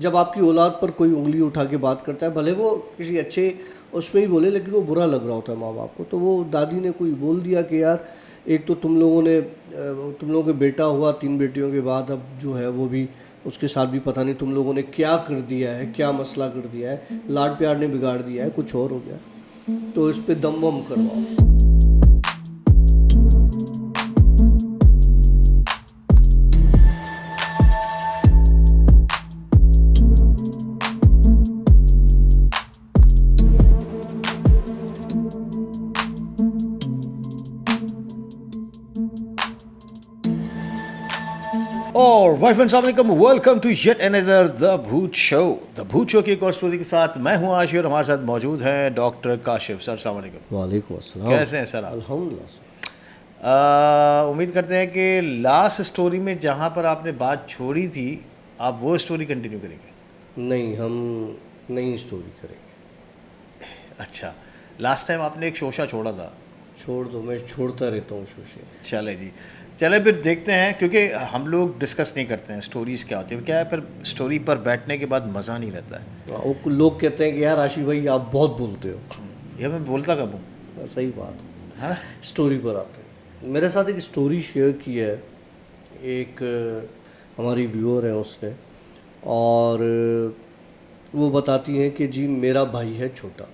जब आपकी औलाद पर कोई उंगली उठा के बात करता है, भले वो किसी अच्छे उसमें ही बोले, लेकिन वो बुरा लग रहा होता है माँ बाप को। तो वो दादी ने कोई बोल दिया कि यार एक तो तुम लोगों के बेटा हुआ, 3 बेटियों के बाद अब जो है वो भी उसके साथ भी पता नहीं तुम लोगों ने क्या कर दिया है, क्या मसला कर दिया है, लाड प्यार ने बिगाड़ दिया है, कुछ और हो गया। तो इस पे दम वम करवाओ। और वाई फ्रेंड्स, अस्सलाम welcome to yet another the Bhoot show. The Bhoot show की एक और स्टोरी के साथ मैं हूं आशिर। हमारे साथ मौजूद हैं डॉक्टर काशिफ सर। अस्सलाम वालेकुम। वालेकुम अस्सलाम। कैसे हैं सर आप? अल्हम्दुलिल्लाह सर। उम्मीद करते हैं कि लास्ट स्टोरी में जहां पर आपने बात छोड़ी थी आप वो स्टोरी कंटिन्यू करेंगे। नहीं, हम नई स्टोरी करेंगे। अच्छा, लास्ट टाइम आपने एक शोशा छोड़ा था। छोड़ दो, मैं छोड़ता रहता हूँ शोशे। चले जी, चले फिर देखते हैं, क्योंकि हम लोग डिस्कस नहीं करते हैं स्टोरीज़ क्या होती है। क्या है, फिर स्टोरी पर बैठने के बाद मज़ा नहीं रहता है। वो लोग कहते हैं कि यार आशिफ भाई आप बहुत बोलते हो। ये मैं बोलता कब हूँ? सही बात है। हाँ, स्टोरी पर आते हैं। मेरे साथ एक स्टोरी शेयर की है एक हमारी व्यूअर है उसने, और वो बताती हैं कि जी मेरा भाई है छोटा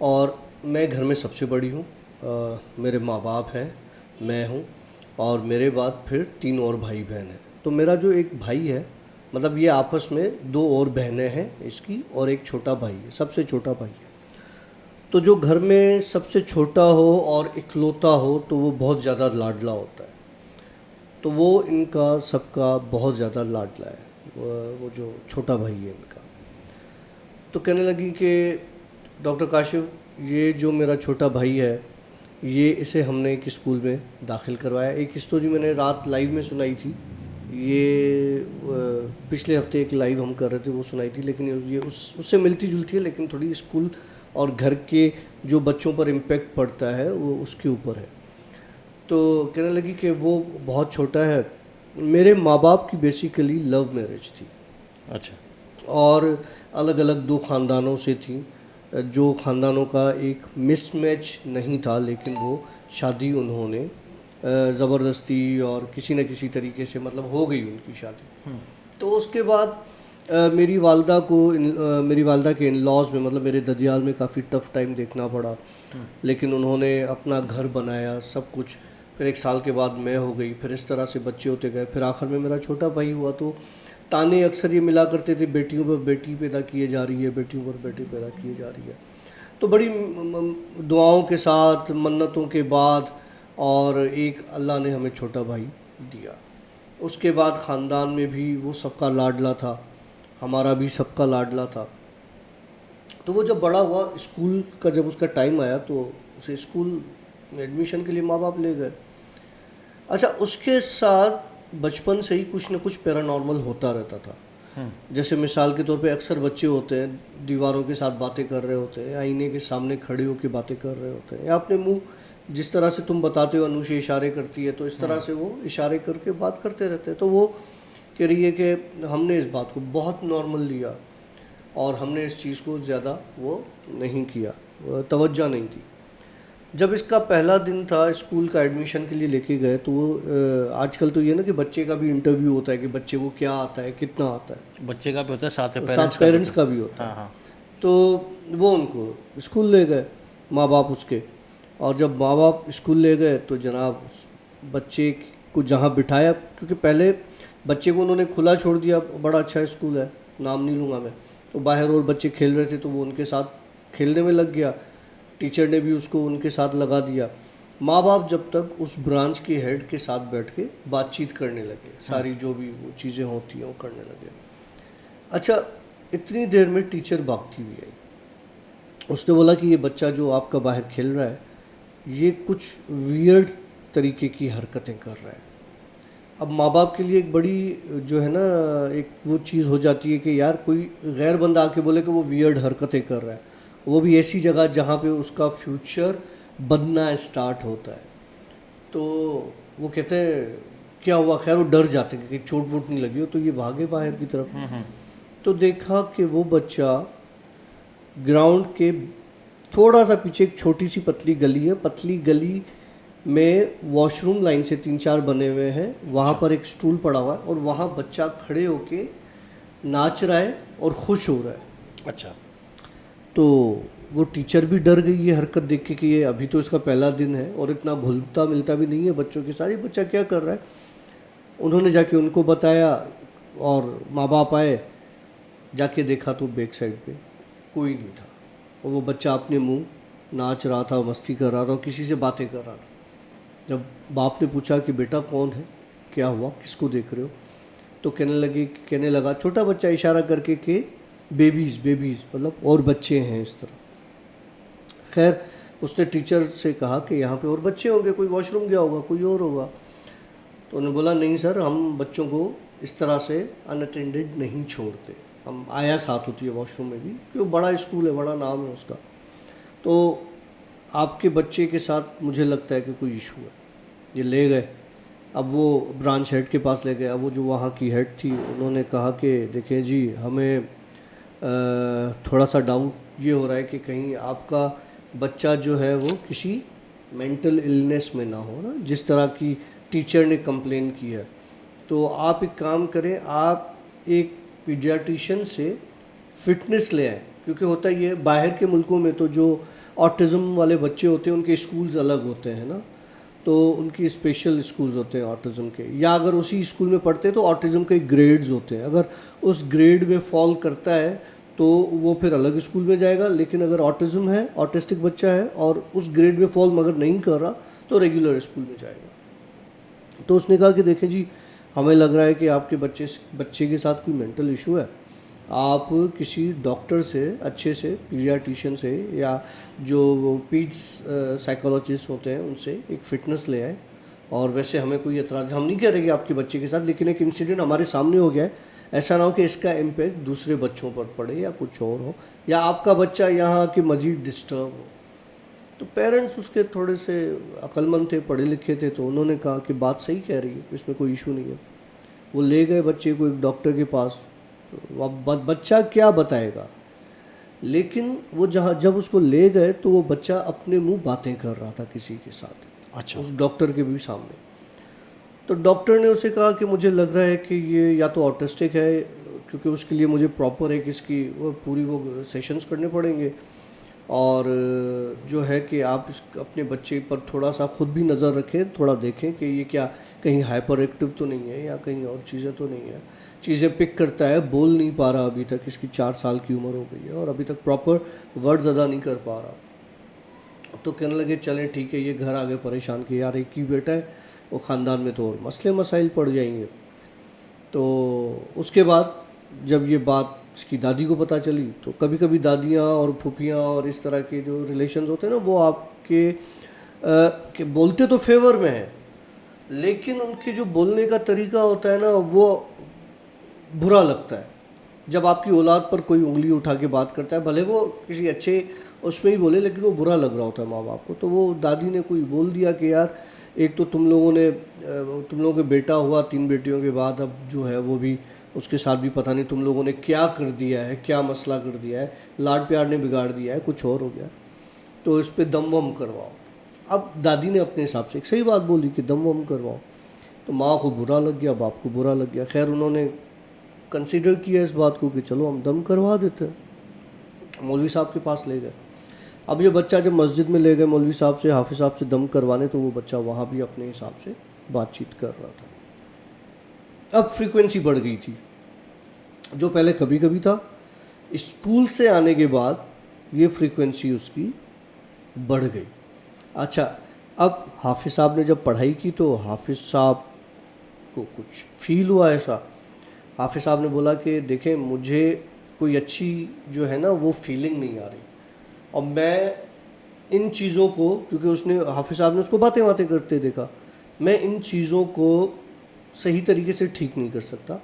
और मैं घर में सबसे बड़ी हूँ। मेरे माँ बाप हैं, मैं हूँ, और मेरे बाद फिर 3 और भाई बहन हैं। तो मेरा जो एक भाई है, मतलब ये आपस में 2 और बहनें हैं इसकी, और एक छोटा भाई है, सबसे छोटा भाई है। तो जो घर में सबसे छोटा हो और इकलौता हो तो वो बहुत ज़्यादा लाडला होता है। तो वो इनका सबका बहुत ज़्यादा लाडला है, वो जो छोटा भाई है इनका। तो कहने लगी कि डॉक्टर काशिफ, ये जो मेरा छोटा भाई है, ये इसे हमने एक स्कूल में दाखिल करवाया। एक स्टोरी मैंने रात लाइव में सुनाई थी, ये पिछले हफ्ते एक लाइव हम कर रहे थे वो सुनाई थी, लेकिन ये उससे मिलती जुलती है, लेकिन थोड़ी स्कूल और घर के जो बच्चों पर इम्पेक्ट पड़ता है वो उसके ऊपर है। तो कहने लगी कि वो बहुत छोटा है। मेरे माँ बाप की बेसिकली लव मैरिज थी। अच्छा। और अलग अलग 2 ख़ानदानों से थी, जो ख़ानदानों का एक मिसमैच नहीं था, लेकिन वो शादी उन्होंने ज़बरदस्ती और किसी न किसी तरीके से मतलब हो गई उनकी शादी। तो उसके बाद मेरी वालदा के इन लॉज में, मतलब मेरे ददियाल में काफ़ी टफ़ टाइम देखना पड़ा। लेकिन उन्होंने अपना घर बनाया, सब कुछ। फिर 1 साल के बाद मैं हो गई, फिर इस तरह से बच्चे होते गए, फिर आखिर में मेरा छोटा भाई हुआ। तो ताने अक्सर ये मिला करते थे, बेटियों पर बेटी पैदा किए जा रही है, बेटियों पर बेटी पैदा किए जा रही है। तो बड़ी दुआओं के साथ, मन्नतों के बाद, और एक अल्लाह ने हमें छोटा भाई दिया। उसके बाद ख़ानदान में भी वो सबका लाडला था, हमारा भी सबका लाडला था। तो वो जब बड़ा हुआ, स्कूल का जब उसका टाइम आया तो उसे स्कूल में एडमिशन के लिए माँ बाप ले गए। अच्छा, उसके साथ बचपन से ही कुछ न कुछ पैरानॉर्मल होता रहता था। जैसे मिसाल के तौर पे अक्सर बच्चे होते हैं दीवारों के साथ बातें कर रहे होते हैं, आईने के सामने खड़े होकर बातें कर रहे होते हैं, या अपने मुंह, जिस तरह से तुम बताते हो अनुषे इशारे करती है, तो इस तरह से वो इशारे करके बात करते रहते हैं। तो वो कह रही है कि हमने इस बात को बहुत नॉर्मल लिया और हमने इस चीज़ को ज़्यादा वो नहीं किया, तवज्जो नहीं दी। जब इसका पहला दिन था स्कूल का, एडमिशन के लिए लेके गए, तो वो आजकल तो ये ना कि बच्चे का भी इंटरव्यू होता है कि बच्चे को क्या आता है, कितना आता है। बच्चे का भी होता है, साथ पेरेंट्स का भी होता है। हाँ। तो वो उनको स्कूल ले गए माँ बाप उसके, और जब माँ बाप स्कूल ले गए तो जनाब उस बच्चे को जहाँ बिठाया, क्योंकि पहले बच्चे को उन्होंने खुला छोड़ दिया, बड़ा अच्छा स्कूल है, नाम नहीं लूँगा मैं, तो बाहर और बच्चे खेल रहे थे तो वो उनके साथ खेलने में लग गया। टीचर ने भी उसको उनके साथ लगा दिया। माँ बाप जब तक उस ब्रांच के हेड के साथ बैठ के बातचीत करने लगे, सारी जो भी वो चीज़ें होती हैं वो करने लगे। अच्छा, इतनी देर में टीचर भागती हुई आई। उसने बोला कि ये बच्चा जो आपका बाहर खेल रहा है, ये कुछ वियर्ड तरीके की हरकतें कर रहा है। अब माँ बाप के लिए एक बड़ी जो है ना, एक वो चीज़ हो जाती है कि यार कोई गैर बंदा आके बोले कि वो वियर्ड हरकतें कर रहा है, वो भी ऐसी जगह जहाँ पे उसका फ्यूचर बनना स्टार्ट होता है। तो वो कहते हैं क्या हुआ, खैर वो डर जाते हैं कि चोट वोट नहीं लगी हो, तो ये भागे बाहर की तरफ। तो देखा कि वो बच्चा ग्राउंड के थोड़ा सा पीछे एक छोटी सी पतली गली है, पतली गली में वॉशरूम लाइन से 3-4 बने हुए हैं, वहाँ पर एक स्टूल पड़ा हुआ है और वहाँ बच्चा खड़े होके नाच रहा है और खुश हो रहा है। अच्छा। तो वो टीचर भी डर गई ये हरकत देख के कि ये अभी तो इसका पहला दिन है और इतना घुलता मिलता भी नहीं है बच्चों के साथ, ये बच्चा क्या कर रहा है। उन्होंने जाके उनको बताया और माँ बाप आए, जाके देखा तो बैक साइड पे कोई नहीं था और वो बच्चा अपने मुंह नाच रहा था, मस्ती कर रहा था और किसी से बातें कर रहा था। जब बाप ने पूछा कि बेटा कौन है, क्या हुआ, किसको देख रहे हो, तो कहने लगा छोटा बच्चा इशारा करके कि बेबीज़ मतलब और बच्चे हैं इस तरह। खैर उसने टीचर से कहा कि यहाँ पे और बच्चे होंगे, कोई वॉशरूम गया होगा, कोई और होगा। तो उन्होंने बोला नहीं सर, हम बच्चों को इस तरह से अनअटेंडेड नहीं छोड़ते, हम आया साथ होती है वॉशरूम में भी, क्यों बड़ा स्कूल है, बड़ा नाम है उसका। तो आपके बच्चे के साथ मुझे लगता है कि कोई इशू है। ये ले गए, अब वो ब्रांच हेड के पास ले गए। अब वो जो वहाँ की हेड थी उन्होंने कहा कि देखें जी, हमें थोड़ा सा डाउट ये हो रहा है कि कहीं आपका बच्चा जो है वो किसी मेंटल इलनेस में ना हो ना, जिस तरह की टीचर ने कंप्लेन की है। तो आप एक काम करें, आप एक पीडियाट्रिशियन से फिटनेस ले आएँ, क्योंकि होता ये बाहर के मुल्कों में तो जो ऑटिज़म वाले बच्चे होते हैं उनके स्कूल्स अलग होते हैं ना, तो उनकी स्पेशल स्कूल्स होते हैं ऑटिज़म के, या अगर उसी स्कूल में पढ़ते हैं तो ऑटिज़म के ग्रेड्स होते हैं। अगर उस ग्रेड में फॉल करता है तो वो फिर अलग स्कूल में जाएगा, लेकिन अगर ऑटिज़म है, ऑटिस्टिक बच्चा है और उस ग्रेड में फॉल मगर नहीं कर रहा तो रेगुलर स्कूल में जाएगा। तो उसने कहा कि देखें जी, हमें लग रहा है कि आपके बच्चे के साथ कोई मेंटल इशू है, आप किसी डॉक्टर से, अच्छे से पीडियाट्रिशियन से या जो पीड्स साइकोलॉजिस्ट होते हैं उनसे एक फ़िटनेस ले आए। और वैसे हमें कोई एतराज़, हम नहीं कह रहे कि आपके बच्चे के साथ, लेकिन एक इंसिडेंट हमारे सामने हो गया है, ऐसा ना हो कि इसका इम्पैक्ट दूसरे बच्चों पर पड़े या कुछ और हो, या आपका बच्चा यहाँ के मज़ीद डिस्टर्ब हो। तो पेरेंट्स उसके थोड़े से अक्लमंद थे, पढ़े लिखे थे, तो उन्होंने कहा कि बात सही कह रही है, इसमें कोई इशू नहीं है। वो ले गए बच्चे को एक डॉक्टर के पास। अब बच्चा क्या बताएगा, लेकिन वो जब उसको ले गए तो वो बच्चा अपने मुंह बातें कर रहा था किसी के साथ, अच्छा। उस डॉक्टर के भी सामने। तो डॉक्टर ने उसे कहा कि मुझे लग रहा है कि ये या तो ऑटिस्टिक है, क्योंकि उसके लिए मुझे प्रॉपर एक इसकी वो पूरी वो सेशंस करने पड़ेंगे, और जो है कि आप अपने बच्चे पर थोड़ा सा खुद भी नज़र रखें, थोड़ा देखें कि ये क्या कहीं हाइपर एक्टिव तो नहीं है या कहीं और चीज़ें तो नहीं है। चीज़ें पिक करता है, बोल नहीं पा रहा अभी तक, इसकी 4 साल की उम्र हो गई है और अभी तक प्रॉपर वर्ड्स अदा नहीं कर पा रहा। तो कहने लगे चलें ठीक है, ये घर आ गए परेशान कि यार एक ही बेटा है, वो ख़ानदान में तो और मसले मसाइल पड़ जाएंगे। तो उसके बाद जब ये बात इसकी दादी को पता चली, तो कभी कभी दादियाँ और फूफियाँ और इस तरह के जो रिलेशंस होते हैं ना, वो आपके के बोलते तो फेवर में हैं, लेकिन उनके जो बोलने का तरीका होता है ना, वो बुरा लगता है। जब आपकी औलाद पर कोई उंगली उठा के बात करता है, भले वो किसी अच्छे उसमें ही बोले, लेकिन वो बुरा लग रहा होता है माँ बाप को। तो वो दादी ने कोई बोल दिया कि यार एक तो तुम लोगों के बेटा हुआ 3 बेटियों के बाद, अब जो है वो भी उसके साथ भी पता नहीं तुम लोगों ने क्या कर दिया है, क्या मसला कर दिया है, लाड प्यार ने बिगाड़ दिया है, कुछ और हो गया, तो इस पर दम वम करवाओ। अब दादी ने अपने हिसाब से एक सही बात बोली कि दम वम करवाओ, तो माँ को बुरा लग गया, बाप को बुरा लग गया। खैर उन्होंने कंसिडर किया इस बात को कि चलो हम दम करवा देते हैं, मौलवी साहब के पास ले गए। अब ये बच्चा जब मस्जिद में ले गए मौलवी साहब से, हाफिज़ साहब से दम करवाने, तो वो बच्चा वहाँ भी अपने हिसाब से बातचीत कर रहा था। अब फ्रीक्वेंसी बढ़ गई थी, जो पहले कभी कभी था, स्कूल से आने के बाद ये फ्रीक्वेंसी उसकी बढ़ गई। अच्छा, अब हाफिज़ साहब ने जब पढ़ाई की तो हाफिज़ साहब को कुछ फील हुआ ऐसा। हाफिज़ साहब ने बोला कि देखें, मुझे कोई अच्छी जो है ना वो फीलिंग नहीं आ रही, और मैं इन चीज़ों को, क्योंकि उसने हाफिज़ साहब ने उसको बातें करते देखा, मैं इन चीज़ों को सही तरीके से ठीक नहीं कर सकता,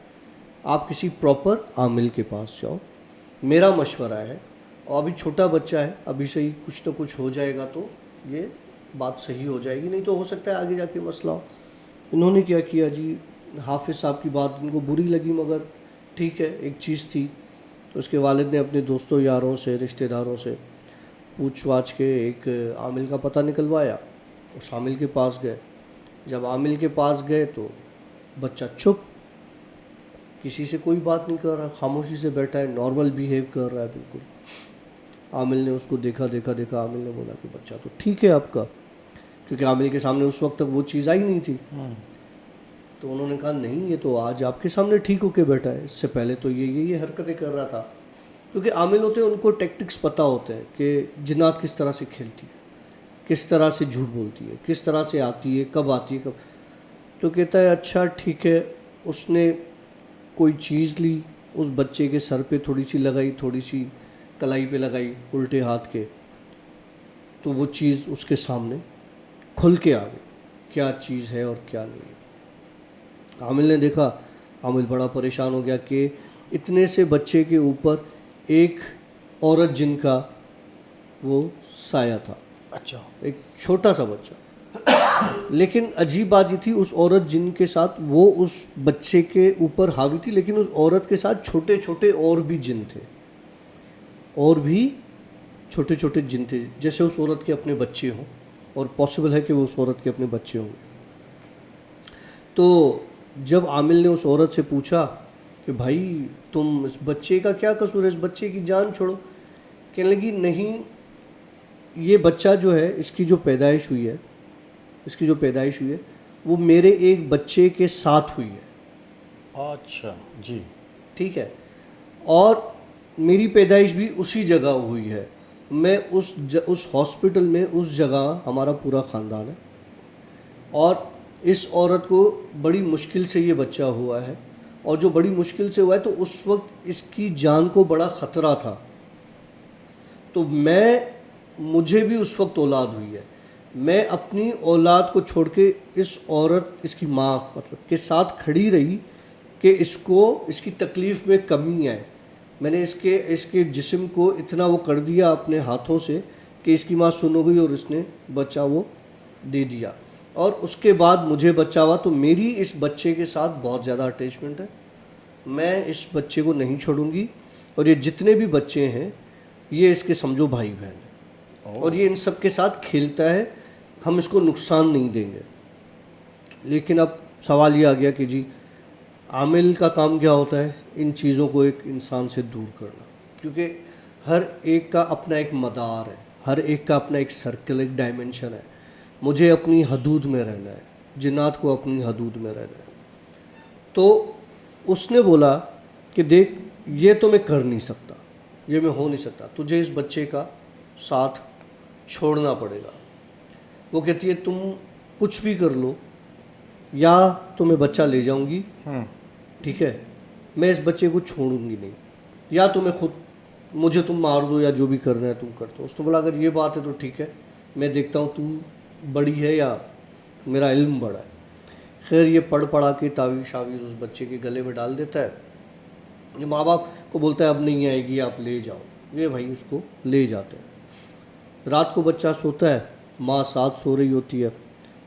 आप किसी प्रॉपर आमिल के पास जाओ, मेरा मशवरा है। और अभी छोटा बच्चा है, अभी से ही कुछ ना कुछ हो जाएगा तो ये बात सही हो जाएगी, नहीं तो हो सकता है आगे जाके मसला हो। इन्होंने क्या किया जी, हाफिज़ साहब की बात इनको बुरी लगी, मगर ठीक है, एक चीज़ थी। तो उसके वालिद ने अपने दोस्तों यारों से, रिश्तेदारों से पूछ वाछ के एक आमिल का पता निकलवाया। उस आमिल के पास गए। जब आमिल के पास गए तो बच्चा चुप, किसी से कोई बात नहीं कर रहा, खामोशी से बैठा है, नॉर्मल बिहेव कर रहा है बिल्कुल। आमिल ने उसको देखा देखा देखा, आमिल ने बोला कि बच्चा तो ठीक है आपका, क्योंकि आमिल के सामने उस वक्त तक वो चीज़ आई नहीं थी। तो उन्होंने कहा नहीं, ये तो आज आपके सामने ठीक होके बैठा है, इससे पहले तो ये हरकतें कर रहा था। क्योंकि आमिल होते हैं, उनको टैक्टिक्स पता होते हैं कि जिन्नात किस तरह से खेलती है, किस तरह से झूठ बोलती है, किस तरह से आती है, कब आती है, कब। तो कहता है अच्छा ठीक है। उसने कोई चीज़ ली, उस बच्चे के सर पे थोड़ी सी लगाई, थोड़ी सी कलाई पे लगाई उल्टे हाथ के, तो वो चीज़ उसके सामने खुल के आ गई, क्या चीज़ है और क्या नहीं है। आमिल ने देखा, आमिल बड़ा परेशान हो गया कि इतने से बच्चे के ऊपर एक औरत जिनका वो साया था, अच्छा। एक छोटा सा बच्चा। लेकिन अजीब बात ये थी, उस औरत जिन के साथ वो उस बच्चे के ऊपर हावी थी, लेकिन उस औरत के साथ छोटे छोटे और भी जिन थे, और भी छोटे छोटे जिन थे, जैसे उस औरत के अपने बच्चे हों, और पॉसिबल है कि वो उस औरत के अपने बच्चे होंगे। तो जब आमिल ने उस औरत से पूछा कि भाई तुम, इस बच्चे का क्या कसूर है, इस बच्चे की जान छोड़ो, कहने लगी नहीं, ये बच्चा जो है, इसकी जो पैदाइश हुई है, वो मेरे एक बच्चे के साथ हुई है। अच्छा जी। ठीक है, और मेरी पैदाइश भी उसी जगह हुई है। मैं उस हॉस्पिटल में, उस जगह हमारा पूरा ख़ानदान है, और इस औरत को बड़ी मुश्किल से ये बच्चा हुआ है, और जो बड़ी मुश्किल से हुआ है तो उस वक्त इसकी जान को बड़ा ख़तरा था। तो मुझे भी उस वक्त औलाद हुई है, मैं अपनी औलाद को छोड़ के इस औरत, इसकी माँ मतलब के साथ खड़ी रही कि इसकी तकलीफ़ में कमी आए। मैंने इसके जिस्म को इतना वो कर दिया अपने हाथों से कि इसकी माँ सुन हो गई और इसने बच्चा वो दे दिया, और उसके बाद मुझे बच्चा हुआ। तो मेरी इस बच्चे के साथ बहुत ज़्यादा अटैचमेंट है, मैं इस बच्चे को नहीं छोड़ूंगी, और ये जितने भी बच्चे हैं ये इसके समझो भाई बहन हैं, और ये इन सब के साथ खेलता है, हम इसको नुकसान नहीं देंगे। लेकिन अब सवाल ये आ गया कि जी आमिल का काम क्या होता है, इन चीज़ों को एक इंसान से दूर करना, क्योंकि हर एक का अपना एक मदार है, हर एक का अपना एक सर्कल, एक डायमेंशन है। मुझे अपनी हदूद में रहना है, जिन्नात को अपनी हदूद में रहना है। तो उसने बोला कि देख, ये तो मैं कर नहीं सकता, ये मैं हो नहीं सकता, तुझे इस बच्चे का साथ छोड़ना पड़ेगा। वो कहती है तुम कुछ भी कर लो, या तो मैं बच्चा ले जाऊंगी, ठीक है, मैं इस बच्चे को छोड़ूंगी नहीं, या तो मैं खुद, मुझे तुम मार दो, या जो भी करना है तुम कर दो। उसने बोला अगर ये बात है तो ठीक है, मैं देखता हूँ तू बड़ी है या मेरा इल्म बड़ा है। खैर ये पढ़ पढ़ा के तावीज़ शावीज़ उस बच्चे के गले में डाल देता है। ये माँ बाप को बोलता है अब नहीं आएगी, आप ले जाओ। ये भाई उसको ले जाते हैं। रात को बच्चा सोता है, माँ साथ सो रही होती है।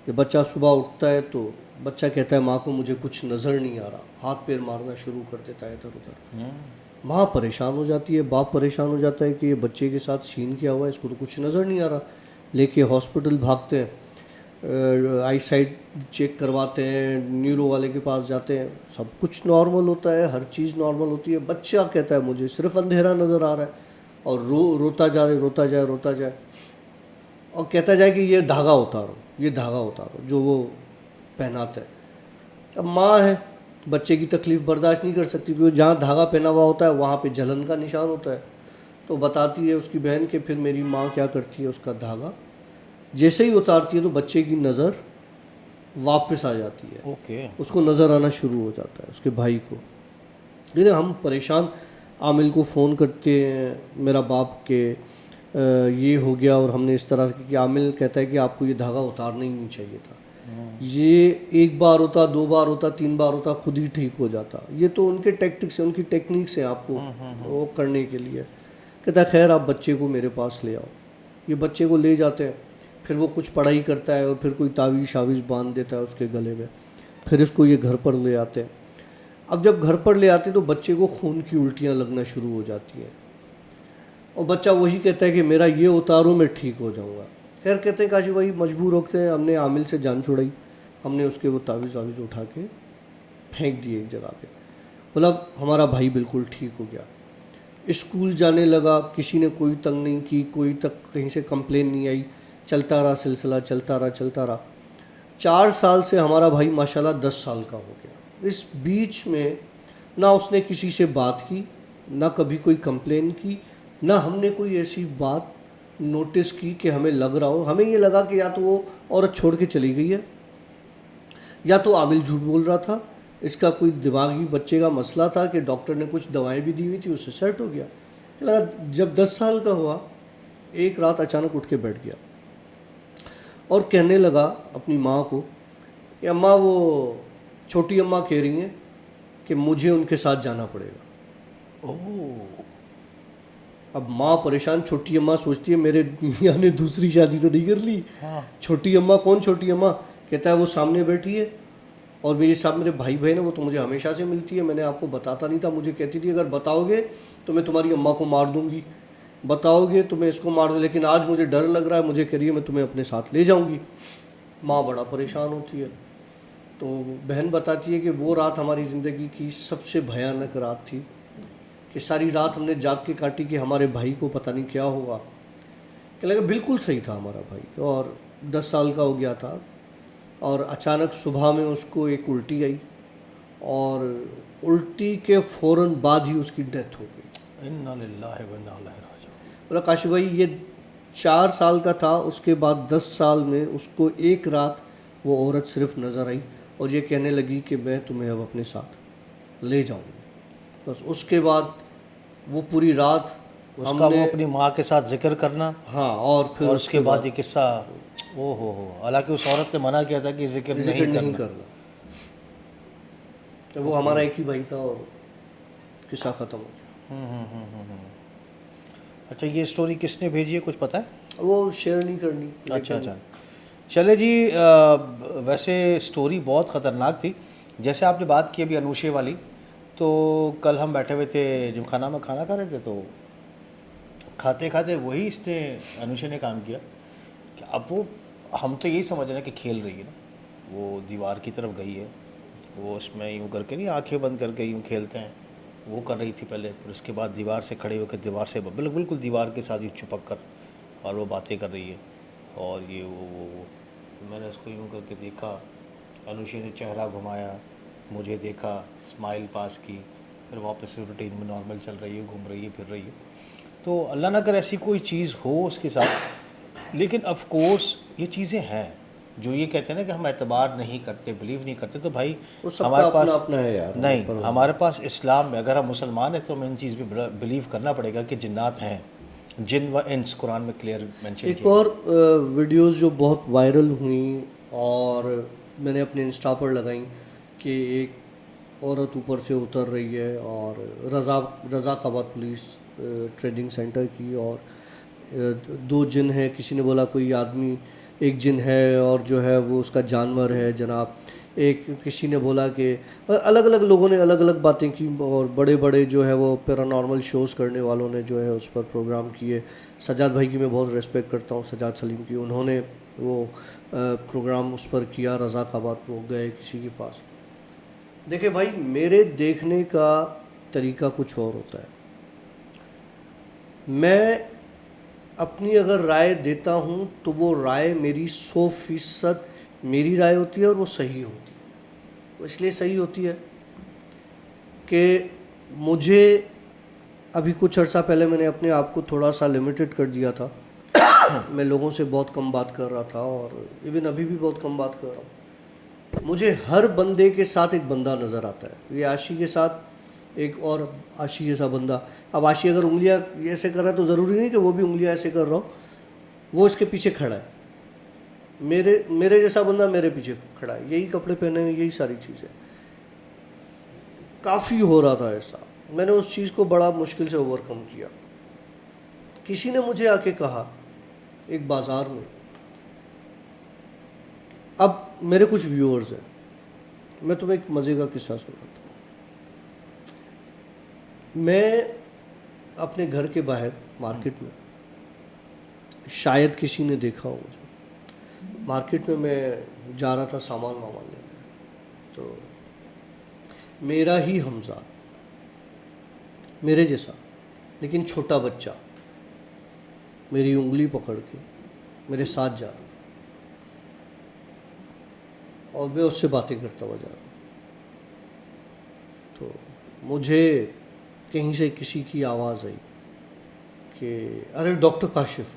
जब बच्चा सुबह उठता है तो बच्चा कहता है माँ को मुझे कुछ नज़र नहीं आ रहा, हाथ पैर मारना शुरू कर देता है इधर उधर। माँ परेशान हो जाती है, बाप परेशान हो जाता है कि ये बच्चे के साथ सीन क्या हुआ है, इसको तो कुछ नज़र नहीं आ रहा। लेके हॉस्पिटल भागते हैं, आई साइट चेक करवाते हैं, न्यूरो वाले के पास जाते हैं, सब कुछ नॉर्मल होता है, हर चीज़ नॉर्मल होती है। बच्चा कहता है मुझे सिर्फ अंधेरा नज़र आ रहा है, और रोता जाए, और कहता जाए कि ये धागा उतारो जो वो पहनाता है। अब माँ है, बच्चे की तकलीफ़ बर्दाश्त नहीं कर सकती, क्योंकि जहाँ धागा पहना हुआ होता है वहाँ पे जलन का निशान होता है। तो बताती है उसकी बहन के फिर मेरी माँ क्या करती है, उसका धागा जैसे ही उतारती है तो बच्चे की नज़र वापस आ जाती है। ओके। उसको नज़र आना शुरू हो जाता है, उसके भाई को। लेकिन हम परेशान आमिल को फ़ोन करते हैं, मेरा बाप के ये हो गया, और हमने इस तरह कि आमिल कहता है कि आपको ये धागा उतारना ही नहीं चाहिए था, ये एक बार होता, 2 बार होता, 3 बार होता, खुद ही ठीक हो जाता। ये तो उनके टैक्टिक्स हैं, उनकी टेक्निक्स हैं आपको वो करने के लिए। कहता है खैर आप बच्चे को मेरे पास ले आओ। ये बच्चे को ले जाते हैं, फिर वो कुछ पढ़ाई करता है और फिर कोई तावीज़ शावीज़ बांध देता है उसके गले में। फिर इसको ये घर पर ले आते हैं। अब जब घर पर ले आते हैं तो बच्चे को खून की उल्टियाँ लगना शुरू हो जाती हैं और बच्चा वही कहता है कि मेरा ये उतारो मैं ठीक हो जाऊंगा। खैर कहते हैं काशी भाई मजबूर होते हैं, हमने आमिल से जान छुड़ाई, हमने उसके वो तावीज़ उठा के फेंक दिए एक जगह पे। मतलब हमारा भाई बिल्कुल ठीक हो गया, स्कूल जाने लगा, किसी ने कोई तंग नहीं की, कोई तक कहीं से कंप्लेन नहीं आई, चलता रहा सिलसिला, चलता रहा। 4 साल से हमारा भाई माशाल्लाह 10 साल का हो गया। इस बीच में ना उसने किसी से बात की, ना कभी कोई कंप्लेन की, ना हमने कोई ऐसी बात नोटिस की कि हमें लग रहा हो। हमें ये लगा कि या तो वो औरत छोड़ के चली गई है, या तो आमिल झूठ बोल रहा था, इसका कोई दिमागी बच्चे का मसला था कि डॉक्टर ने कुछ दवाएं भी दी हुई थी, उससे सेट हो गया। तो लगा जब 10 साल का हुआ, एक रात अचानक उठ के बैठ गया और कहने लगा अपनी माँ को कि अम्मा वो छोटी अम्मा कह रही हैं कि मुझे उनके साथ जाना पड़ेगा। ओह, अब माँ परेशान, छोटी अम्मा सोचती है मेरे मियाँ ने दूसरी शादी तो नहीं कर ली। हाँ, छोटी अम्मा कौन छोटी अम्मा? कहता है वो सामने बैठी है और मेरे साथ मेरे भाई बहन है, वो तो मुझे हमेशा से मिलती है, मैंने आपको बताता नहीं था, मुझे कहती थी अगर बताओगे तो मैं तुम्हारी अम्मा को मार दूंगी, बताओगे तो मैं इसको मार दूँ, लेकिन आज मुझे डर लग रहा है, मुझे कह रही है मैं तुम्हें अपने साथ ले जाऊंगी। माँ बड़ा परेशान होती है। तो बहन बताती है कि वो रात हमारी ज़िंदगी की सबसे भयानक रात थी, कि सारी रात हमने जाग के काटी कि हमारे भाई को पता नहीं क्या होगा। क्या लगा बिल्कुल सही था हमारा भाई, और 10 साल का हो गया था, और अचानक सुबह में उसको एक उल्टी आई और उल्टी के फ़ौरन बाद ही उसकी डेथ हो गई। इन्ना लिल्लाहि व इन्ना इलैहि राजिऊन। बोला काशी भाई ये 4 साल का था, उसके बाद 10 साल में उसको एक रात वो औरत सिर्फ नज़र आई और ये कहने लगी कि मैं तुम्हें अब अपने साथ ले जाऊंगी। बस उसके बाद वो पूरी रात उसका वो अपनी माँ के साथ जिक्र करना, हाँ, और फिर और उसके बाद ये किस्सा, ओ हो, हालांकि उस औरत ने मना किया था कि जिक्र जिक्र नहीं नहीं करना। करना। तो वो हमारा एक ही भाई था और किस्सा ख़त्म हो गया। अच्छा, ये स्टोरी किसने भेजी है, कुछ पता है? वो शेयर नहीं करनी। अच्छा अच्छा, चले जी। वैसे स्टोरी बहुत ख़तरनाक थी। जैसे आपने बात की अभी अनुषे वाली, तो कल हम बैठे हुए थे जिमखाना में, खाना खा रहे थे, तो खाते खाते वही इसने, अनुषे ने काम किया कि अब वो, हम तो यही समझ रहे हैं कि खेल रही है ना, वो दीवार की तरफ गई है, वो उसमें यूँ करके नहीं, आंखें बंद करके यूँ खेलते हैं, वो कर रही थी पहले, फिर उसके बाद दीवार से खड़े होकर दीवार से बिल्कुल दीवार के साथ यूँ चिपक कर और वो बातें कर रही है, और ये वो। मैंने उसको यूँ करके देखा, अनुषे ने चेहरा घुमाया, मुझे देखा, स्माइल पास की, फिर वापस से रूटीन में नॉर्मल चल रही है, घूम रही है, फिर रही है। तो अल्लाह ना करे ऐसी कोई चीज़ हो उसके साथ, लेकिन ऑफ कोर्स ये चीज़ें हैं जो ये कहते हैं ना कि हम एतबार नहीं करते, बिलीव नहीं करते, तो भाई वो सबका हमारे अपना पास अपना है यार। नहीं, हमारे पास इस्लाम में अगर हम मुसलमान हैं तो हमें इन चीज़ पे बिलीव करना पड़ेगा कि जिन्नात हैं, जिन व इंस कुरान में क्लियर मेंशन एक किया। और वीडियोस जो बहुत वायरल हुई और मैंने अपने इंस्टा पर लगाई कि एक औरत ऊपर से उतर रही है और रज़ाकाबाद पुलिस ट्रेनिंग सेंटर की, और 2 जिन हैं, किसी ने बोला कोई आदमी, एक जिन है और जो है वो उसका जानवर है जनाब, एक किसी ने बोला कि अलग अलग लोगों ने अलग अलग बातें की, और बड़े बड़े जो है वो पैरानॉर्मल शोज़ करने वालों ने जो है उस पर प्रोग्राम किए। सजाद भाई की मैं बहुत रिस्पेक्ट करता हूँ, सजाद सलीम की, उन्होंने वो प्रोग्राम उस पर किया, रज़ाकाबाद वो गए किसी के पास। देखिए भाई, मेरे देखने का तरीका कुछ और होता है। मैं अपनी अगर राय देता हूँ तो वो राय मेरी 100% मेरी राय होती है और वो सही होती है। वो इसलिए सही होती है कि मुझे अभी कुछ अर्सा पहले मैंने अपने आप को थोड़ा सा लिमिटेड कर दिया था। मैं लोगों से बहुत कम बात कर रहा था और इवन अभी भी बहुत कम बात कर रहा हूँ। मुझे हर बंदे के साथ एक बंदा नज़र आता है। ये आशी के साथ एक और आशी जैसा बंदा। अब आशी अगर उंगलियां ऐसे कर रहा है तो ज़रूरी नहीं कि वो भी उंगलियां ऐसे कर रहा हो, वो इसके पीछे खड़ा है। मेरे जैसा बंदा मेरे पीछे खड़ा है, यही कपड़े पहने हुए, यही सारी चीज़ें। काफ़ी हो रहा था ऐसा, मैंने उस चीज़ को बड़ा मुश्किल से ओवरकम किया। किसी ने मुझे आके कहा एक बाज़ार में, अब मेरे कुछ व्यूअर्स हैं, मैं तुम्हें एक मज़े का किस्सा सुनाता हूँ। मैं अपने घर के बाहर मार्केट में, शायद किसी ने देखा हो मुझे, मार्केट में मैं जा रहा था सामान वामान लेने, तो मेरा ही हमजाद, मेरे जैसा लेकिन छोटा बच्चा मेरी उंगली पकड़ के मेरे साथ जा रहा था और मैं उससे बातें करता हुआ जा रहा हूँ। तो मुझे कहीं से किसी की आवाज़ आई कि अरे डॉक्टर काशिफ।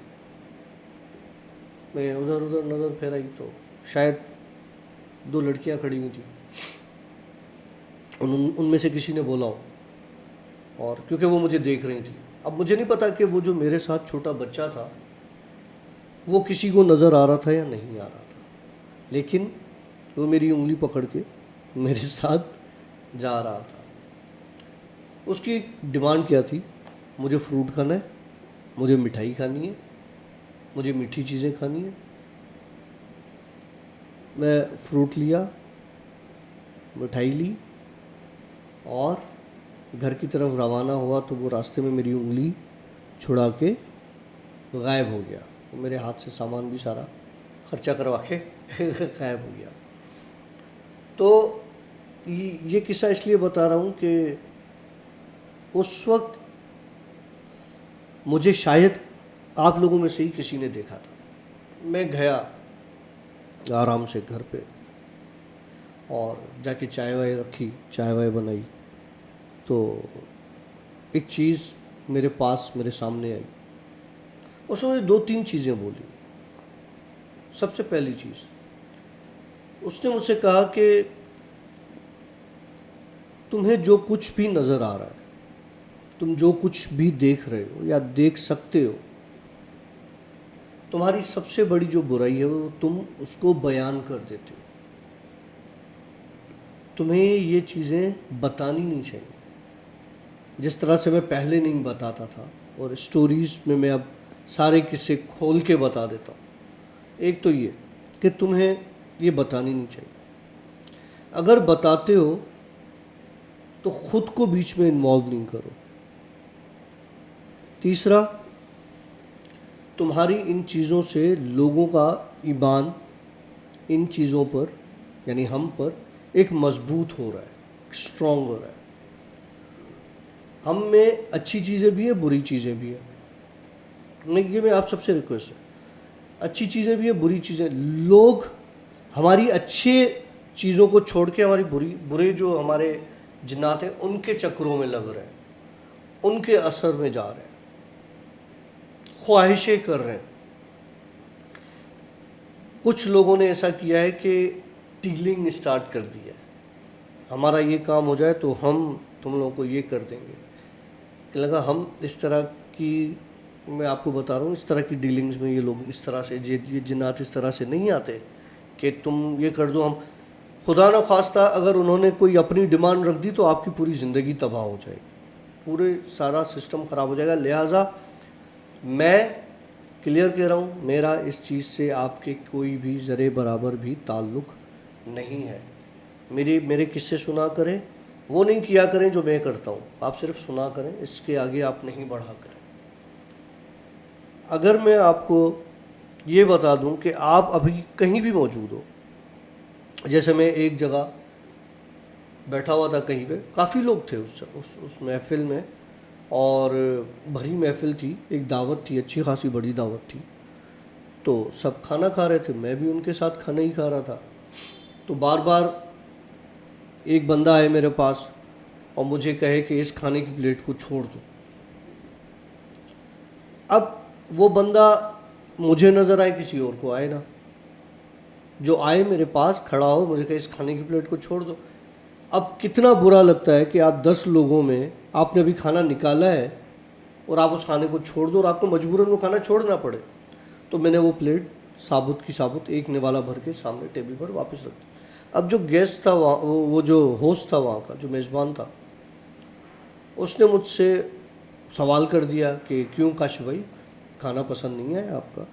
मैं उधर उधर नज़र फेराई तो शायद 2 लड़कियां खड़ी हुई थी, उनमें से किसी ने बोला हो, और क्योंकि वो मुझे देख रही थी। अब मुझे नहीं पता कि वो जो मेरे साथ छोटा बच्चा था वो किसी को नज़र आ रहा था या नहीं आ रहा था, लेकिन वो मेरी उंगली पकड़ के मेरे साथ जा रहा था। उसकी डिमांड क्या थी? मुझे फ्रूट खाना है, मुझे मिठाई खानी है, मुझे मीठी चीज़ें खानी है। मैं फ्रूट लिया, मिठाई ली और घर की तरफ रवाना हुआ तो वो रास्ते में मेरी उंगली छुड़ा के गायब हो गया। वो मेरे हाथ से सामान भी सारा खर्चा करवा के गायब हो गया। तो ये किस्सा इसलिए बता रहा हूँ कि उस वक्त मुझे शायद आप लोगों में से ही किसी ने देखा था। मैं गया आराम से घर पे और जाके चाय वाय रखी, चाय वाय बनाई, तो एक चीज़ मेरे पास मेरे सामने आई। उसने मुझे 2-3 चीज़ें बोली। सबसे पहली चीज़ उसने मुझसे कहा कि तुम्हें जो कुछ भी नज़र आ रहा है, तुम जो कुछ भी देख रहे हो या देख सकते हो, तुम्हारी सबसे बड़ी जो बुराई है वो तुम उसको बयान कर देते हो। तुम्हें ये चीज़ें बतानी नहीं चाहिए। जिस तरह से मैं पहले नहीं बताता था और स्टोरीज़ में मैं अब सारे किस्से खोल के बता देता हूँ। एक तो ये कि तुम्हें ये बतानी नहीं चाहिए। अगर बताते हो तो खुद को बीच में इन्वॉल्व नहीं करो। तीसरा, तुम्हारी इन चीज़ों से लोगों का ईमान इन चीज़ों पर यानी हम पर एक मजबूत हो रहा है, स्ट्रॉन्ग हो रहा है। हम में अच्छी चीज़ें भी हैं, बुरी चीज़ें भी हैं। मैं आप सबसे रिक्वेस्ट है, अच्छी चीज़ें भी हैं, बुरी चीज़ें। लोग हमारी अच्छे चीज़ों को छोड़ के हमारी बुरे जो हमारे जिन्नात हैं उनके चक्करों में लग रहे हैं, उनके असर में जा रहे हैं, ख्वाहिशें कर रहे हैं। कुछ लोगों ने ऐसा किया है कि डीलिंग स्टार्ट कर दिया है, हमारा ये काम हो जाए तो हम तुम लोगों को ये कर देंगे। कि लगा हम इस तरह की, मैं आपको बता रहा हूँ, इस तरह की डीलिंग्स में ये लोग इस तरह से ये जिन्नात इस तरह से नहीं आते कि तुम ये कर दो। हम खुदा न खास्ता अगर उन्होंने कोई अपनी डिमांड रख दी तो आपकी पूरी ज़िंदगी तबाह हो जाएगी, पूरे सारा सिस्टम ख़राब हो जाएगा। लिहाजा मैं क्लियर कह रहा हूँ, मेरा इस चीज़ से आपके कोई भी ज़रे बराबर भी ताल्लुक़ नहीं है। मेरे किस्से सुना करें, वो नहीं किया करें जो मैं करता हूँ। आप सिर्फ सुना करें, इसके आगे आप नहीं बढ़ा करें। अगर मैं आपको ये बता दूं कि आप अभी कहीं भी मौजूद हो, जैसे मैं एक जगह बैठा हुआ था कहीं पे, काफ़ी लोग थे उस महफ़िल में और भरी महफ़िल थी, एक दावत थी, अच्छी खासी बड़ी दावत थी। तो सब खाना खा रहे थे, मैं भी उनके साथ खाना ही खा रहा था। तो बार बार एक बंदा आए मेरे पास और मुझे कहे कि इस खाने की प्लेट को छोड़ दो। अब वो बंदा मुझे नज़र आए, किसी और को आए ना, जो आए मेरे पास खड़ा हो, मुझे कहे इस खाने की प्लेट को छोड़ दो। अब कितना बुरा लगता है कि आप 10 लोगों में आपने अभी खाना निकाला है और आप उस खाने को छोड़ दो और आपको मजबूरन वो खाना छोड़ना पड़े। तो मैंने वो प्लेट साबुत की साबुत एक निवाला भर के सामने टेबल पर वापस रख दी। अब जो गेस्ट था वहाँ, वो जो होस्ट था वहाँ का, जो मेज़बान था, उसने मुझसे सवाल कर दिया कि क्यों काशिफ भाई, खाना पसंद नहीं है आपका?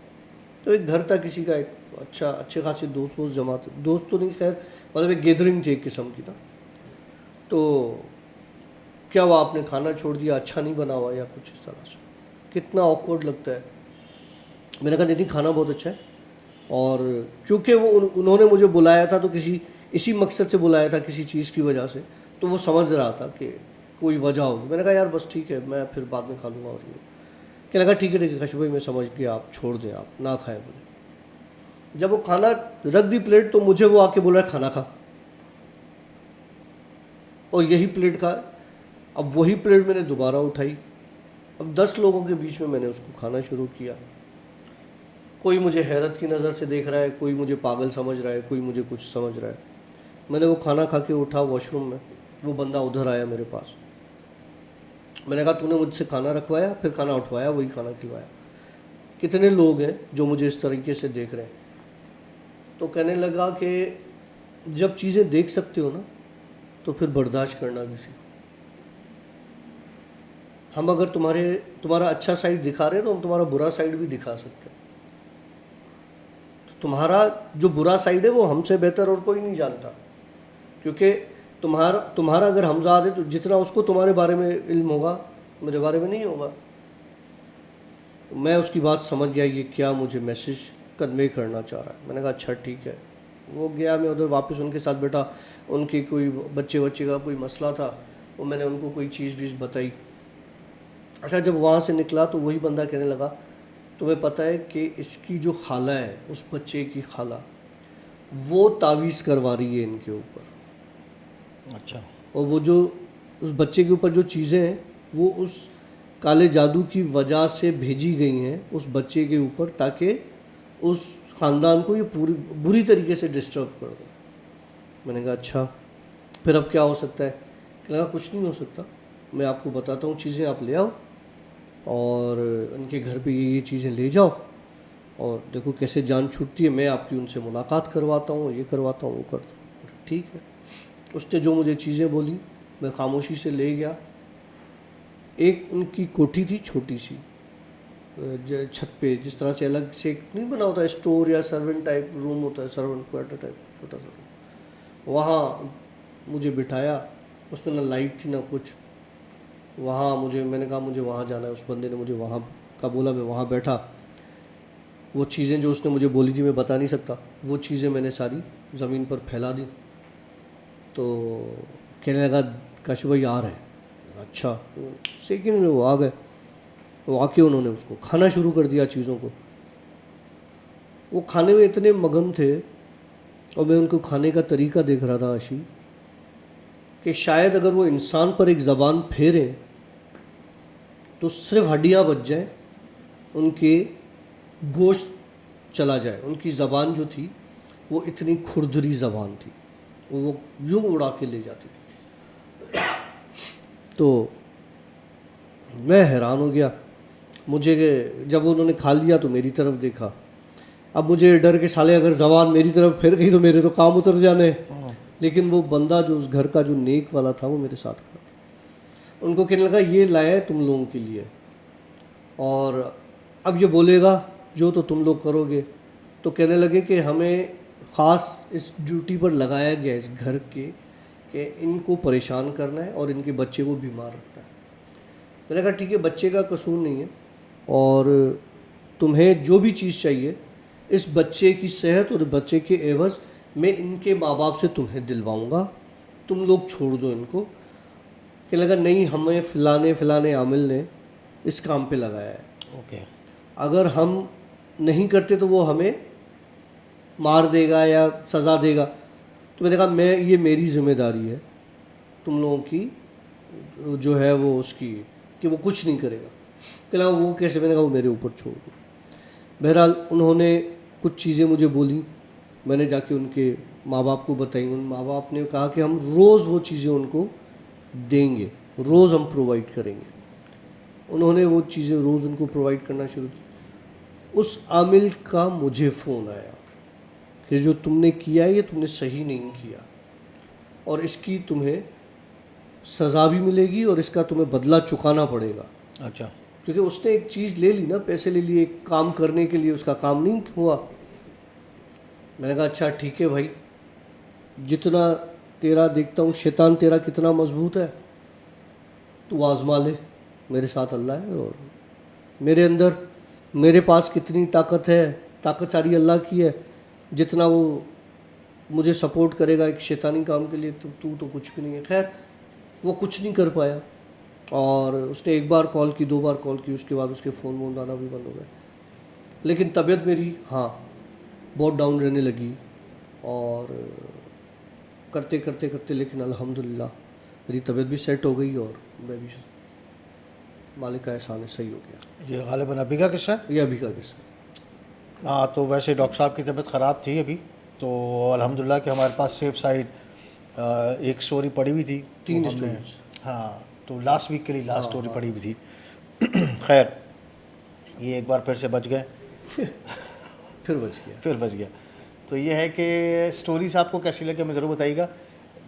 तो एक घर था किसी का, एक अच्छे खासे दोस्त वोस्त जमा थे, दोस्त तो नहीं खैर, मतलब एक गैदरिंग थी एक किस्म की ना। तो क्या हुआ, आपने खाना छोड़ दिया, अच्छा नहीं बना हुआ या कुछ इस तरह से, कितना ऑकवर्ड लगता है। मैंने कहा दीदी खाना बहुत अच्छा है, और चूँकि वो उन्होंने मुझे बुलाया था तो किसी इसी मकसद से बुलाया था, किसी चीज़ की वजह से, तो वो समझ रहा था कि कोई वजह होगी। मैंने कहा यार बस ठीक है, मैं फिर बाद में खा लूँगा। और ये कहने लगा ठीक है कशिश भाई, मैं समझ गया, आप छोड़ दें, आप ना खाएं। बोले जब वो खाना रख दी प्लेट, तो मुझे वो आके बोला खाना खा, और यही प्लेट खा। अब वही प्लेट मैंने दोबारा उठाई, अब 10 लोगों के बीच में मैंने उसको खाना शुरू किया। कोई मुझे हैरत की नज़र से देख रहा है, कोई मुझे पागल समझ रहा है, कोई मुझे कुछ समझ रहा है। मैंने वो खाना खा के उठा वॉशरूम में, वो बंदा उधर आया मेरे पास। मैंने कहा तूने मुझसे खाना रखवाया, फिर खाना उठवाया, वही खाना खिलवाया। कितने लोग हैं जो मुझे इस तरीके से देख रहे हैं। तो कहने लगा कि जब चीज़ें देख सकते हो ना, तो फिर बर्दाश्त करना भी सीखो। हम अगर तुम्हारा अच्छा साइड दिखा रहे हैं, तो हम तुम्हारा बुरा साइड भी दिखा सकते हैं। तो तुम्हारा जो बुरा साइड है वो हमसे बेहतर और कोई नहीं जानता, क्योंकि तुम्हारा अगर हमजाद है, तो जितना उसको तुम्हारे बारे में इल्म होगा, मेरे बारे में नहीं होगा। मैं उसकी बात समझ गया ये क्या मुझे मैसेज कन्वे करना चाह रहा है। मैंने कहा अच्छा ठीक है। वो गया, मैं उधर वापस उनके साथ बैठा। उनके कोई बच्चे का कोई मसला था, वो मैंने उनको कोई चीज़ बताई। अच्छा जब वहाँ से निकला तो वही बंदा कहने लगा तुम्हें पता है कि इसकी जो खाला है, उस बच्चे की खाला, वो तावीज़ करवा रही है इनके ऊपर। अच्छा। और वो जो उस बच्चे के ऊपर जो चीज़ें हैं, वो उस काले जादू की वजह से भेजी गई हैं उस बच्चे के ऊपर, ताकि उस ख़ानदान को ये पूरी बुरी तरीके से डिस्टर्ब कर दें। मैंने कहा अच्छा फिर अब क्या हो सकता है? कहने लगा कुछ नहीं हो सकता, मैं आपको बताता हूँ चीज़ें, आप ले आओ और उनके घर पे ये चीज़ें ले जाओ, और देखो कैसे जान छूटती है। मैं आपकी उनसे मुलाकात करवाता हूँ, ये करवाता हूँ, वो करता हूँ। ठीक है। उसने जो मुझे चीज़ें बोली, मैं खामोशी से ले गया। एक उनकी कोठी थी छोटी सी, छत पे, जिस तरह से अलग से एक नहीं बना होता, स्टोर या सर्वेंट टाइप रूम होता है, सर्वेंट क्वार्टर टाइप छोटा सा। वहाँ मुझे बिठाया, उसमें ना लाइट थी ना कुछ। वहाँ मैंने कहा मुझे वहाँ जाना है। उस बंदे ने मुझे वहाँ का बोला, मैं वहाँ बैठा। वो चीज़ें जो उसने मुझे बोली थी मैं बता नहीं सकता, वो चीज़ें मैंने सारी ज़मीन पर फैला दी। तो कहने लगा काशू भाई आ रहे हैं। अच्छा, सेकंड में वो आ गए। तो आके उन्होंने उसको खाना शुरू कर दिया चीज़ों को। वो खाने में इतने मगन थे, और मैं उनको खाने का तरीका देख रहा था आशी, कि शायद अगर वो इंसान पर एक ज़बान फेरें तो सिर्फ हड्डियाँ बच जाएं, उनके गोश्त चला जाए। उनकी ज़बान जो थी वो इतनी खुरदरी ज़बान थी, वो यूँ उड़ा के ले जाती थी। तो मैं हैरान हो गया। मुझे जब उन्होंने खा लिया तो मेरी तरफ देखा। अब मुझे डर के साले अगर ज़बान मेरी तरफ फिर गई तो मेरे तो काम उतर जाने। लेकिन वो बंदा जो उस घर का जो नेक वाला था, वो मेरे साथ खड़ा था। उनको कहने लगा ये लाया है तुम लोगों के लिए, और अब ये बोलेगा जो तो तुम लोग करोगे। तो कहने लगे कि हमें ख़ास इस ड्यूटी पर लगाया गया इस घर के, कि इनको परेशान करना है और इनके बच्चे को बीमार रखना है। मैंने कहा ठीक है, बच्चे का कसूर नहीं है, और तुम्हें जो भी चीज़ चाहिए इस बच्चे की सेहत और बच्चे के एवज़ मैं इनके माँ बाप से तुम्हें दिलवाऊंगा, तुम लोग छोड़ दो इनको। कहने लगा नहीं, हमें फ़लाने आमिल ने इस काम पे लगाया है, ओके। अगर हम नहीं करते तो वो हमें मार देगा या सज़ा देगा। तो मैंने कहा ये मेरी ज़िम्मेदारी है तुम लोगों की जो है वो उसकी, कि वो कुछ नहीं करेगा। कहने लगा वो कैसे? मैंने कहा वो मेरे ऊपर छोड़ दो। बहरहाल उन्होंने कुछ चीज़ें मुझे बोली, मैंने जाके उनके माँ बाप को बताई। उन माँ बाप ने कहा कि हम रोज़ वो चीज़ें उनको देंगे, रोज़ हम प्रोवाइड करेंगे। उन्होंने वो चीज़ें रोज़ उनको प्रोवाइड करना शुरू की। उस आमिल का मुझे फ़ोन आया कि जो तुमने किया है ये तुमने सही नहीं किया, और इसकी तुम्हें सज़ा भी मिलेगी और इसका तुम्हें बदला चुकाना पड़ेगा। अच्छा। क्योंकि उसने एक चीज़ ले ली ना, पैसे ले लिए एक काम करने के लिए, उसका काम नहीं हुआ। मैंने कहा अच्छा ठीक है भाई, जितना तेरा देखता हूँ शैतान तेरा कितना मजबूत है, तू आजमा ले, मेरे साथ अल्लाह है और मेरे अंदर मेरे पास कितनी ताकत है, ताकत सारी अल्लाह की है। जितना वो मुझे सपोर्ट करेगा एक शैतानी काम के लिए, तो तू तो कुछ भी नहीं है। खैर वो कुछ नहीं कर पाया और उसने एक बार कॉल की, 2 बार कॉल की, उसके बाद उसके फ़ोन वोन आना भी बंद हो गए। लेकिन तबीयत मेरी हाँ बहुत डाउन रहने लगी और करते करते करते लेकिन अल्हम्दुलिल्लाह मेरी तबीयत भी सेट हो गई और मैं भी मालिक का एहसान है सही हो गया। ये गालिबन अभी का किस्सा है। ये अभी का किस्सा। हाँ, तो वैसे डॉक्टर साहब की तबीयत ख़राब थी अभी, तो अल्हम्दुलिल्लाह कि हमारे पास सेफ साइड एक स्टोरी पड़ी हुई थी। 3 तो हमने- स्टोरीज। हाँ, तो लास्ट वीक के लिए लास्ट स्टोरी पड़ी हुई थी। खैर, ये एक बार फिर से बच गए। फिर बच गया। फिर बच गया। तो ये है कि स्टोरीज आपको कैसी लगे हमें ज़रूर बताइएगा।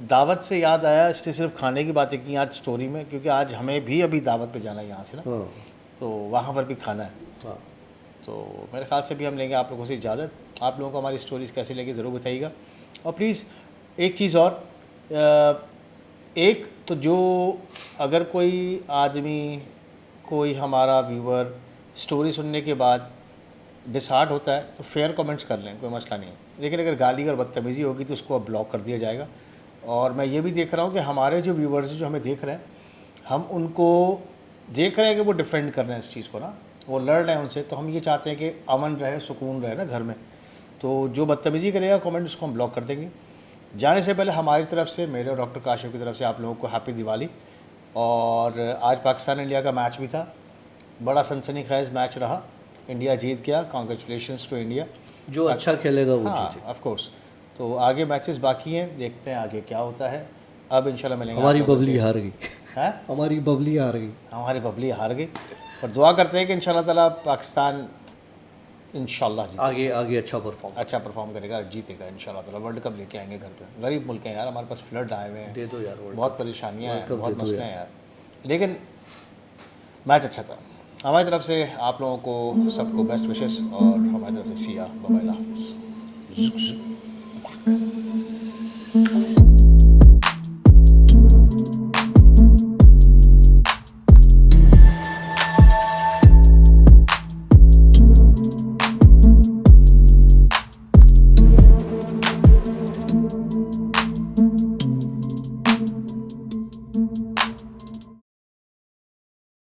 दावत से याद आया, इसने सिर्फ खाने की बातें की आज स्टोरी में, क्योंकि आज हमें भी अभी दावत पे जाना है यहाँ से ना, हाँ तो वहाँ पर भी खाना है। हाँ। तो मेरे ख्याल से भी हम लेंगे आप लोगों से इजाज़त। आप लोगों को हमारी स्टोरीज़ कैसी लगी ज़रूर बताइएगा। और प्लीज़ एक चीज़ और, एक तो जो अगर कोई आदमी, कोई हमारा व्यूवर स्टोरी सुनने के बाद डिसहार्ट होता है तो फेयर कमेंट्स कर लें, कोई मसला नहीं है। लेकिन अगर गाली और बदतमीज़ी होगी तो उसको अब ब्लॉक कर दिया जाएगा। और मैं ये भी देख रहा हूँ कि हमारे जो व्यूवर्स जो हमें देख रहे हैं, हम उनको देख रहे हैं कि वो डिफेंड कर रहे हैं इस चीज़ को ना, वो लड़ रहे हैं उनसे। तो हम ये चाहते हैं कि अमन रहे, सुकून रहे ना घर में। तो जो बदतमीज़ी करेगा कमेंट, उसको हम ब्लॉक कर देंगे। जाने से पहले हमारी तरफ से, मेरे और डॉक्टर काशिफ की तरफ से आप लोगों को हैप्पी दिवाली। और आज पाकिस्तान इंडिया का मैच भी था, बड़ा सनसनीखेज़ मैच रहा, इंडिया जीत गया। Congratulations to India. जो अच्छा खेलेगा वो हाँ, जीते। Of course. तो आगे मैचेस बाकी हैं, देखते हैं आगे क्या होता है। अब इंशाल्लाह मिलेंगे। हमारी आप लोगों बबली से। हार गई। हैं? हमारी बबली हार गई। हमारी बबली हार गई, पर दुआ करते हैं कि इंशाल्लाह ताला पाकिस्तान इंशाल्लाह जीते, आगे आगे अच्छा परफॉर्म अच्छा परफॉर्म करेगा, जीतेगा इंशाल्लाह ताला। वर्ल्ड कप लेके आएंगे घर पे। गरीब मुल्क हैं यार, हमारे पास फ्लड आए हुए हैं, दे दो यार वर्ल्ड बहुत परेशानियाँ हैं, कप बहुत दे दो मसले यार। हैं यार। लेकिन मैच अच्छा था। हमारी तरफ से आप लोगों को सबको बेस्ट विशेस, और हमारी तरफ से सिया, बाय बाय, अल्लाह हाफिज़।